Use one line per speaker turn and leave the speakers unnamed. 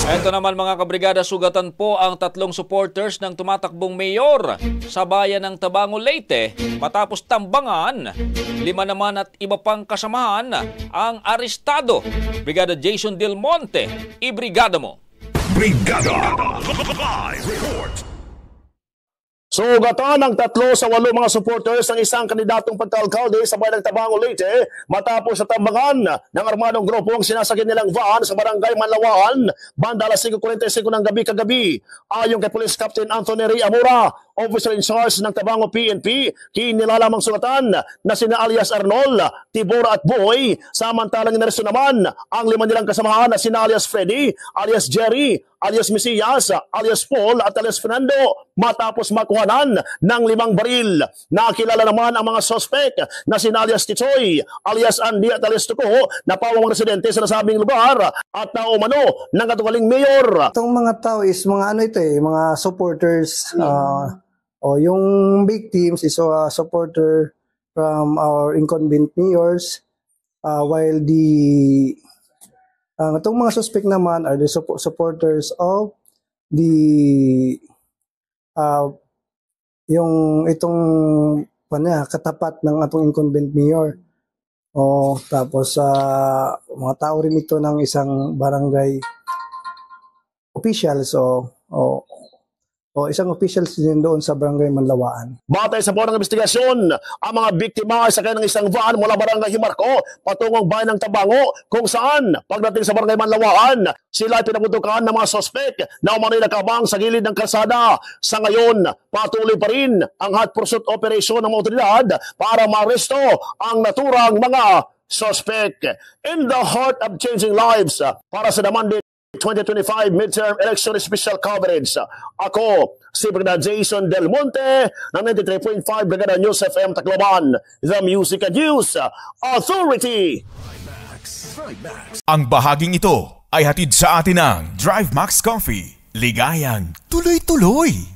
Ito naman mga kabrigada, sugatan po ang 3 supporters ng tumatakbong mayor sa bayan ng Tabango, Leyte matapos tambangan. 5 naman at iba pang kasamahan ang arestado. Brigada Jason Del Monte, ibrigada mo.
Brigada Live Report.
Sugatan ng 3 sa 8 mga supporters ng isang kandidatong pagka-alkalde sa bayan ng Tabango, Leyte matapos sa tambangan ng armadong grupong sinasakyan nilang van sa barangay Manlawaan, banda alas 5:45 ng gabi kagabi. Ayon kay Police Captain Anthony Ray Amora, officer in charge ng Tabango PNP, kinilalamang sugatan na sina alias Arnold, Tibor at Boy, samantalang inaresto naman ang 5 nilang kasamahan na sina alias Freddy, alias Jerry, alias Mesias, alias Paul at alias Fernando matapos makuhanan ng 5 baril. Nakilala naman ang mga suspect na sina alias Tichoy, alias Andy at alias Tuko na pawang residente sa nasabing lugar at naumano ng katugaling mayor.
Itong mga tao is mga mga supporters. Yung victims is a supporter from our incumbent mayors, while itong mga suspect naman are the supporters of the itong katapat ng atong incumbent mayor. Tapos mga tao rin ito ng isang barangay official. Isang official din doon sa barangay Manlawaan.
Batay sa buwan ng investigasyon, ang mga biktima ay sakay ng isang van mula barangay Himarco patungong bayan ng Tabango, kung saan pagdating sa barangay Manlawaan, sila ay pinaputukan ng mga sospek na umano'y nakabang sa gilid ng kalsada. Sa ngayon, patuloy pa rin ang hot pursuit operation ng mga otoridad para maaresto ang naturang mga sospek. In the heart of changing lives, para sa Monday 2025 midterm election special coverage. Ako, si Brigada Jason Del Monte ng 93.5 Brigada News FM Tacloban, the Music and News Authority.
Ang bahaging ito ay hatid sa atin ng Drive Max Coffee. Ligayang tuloy-tuloy.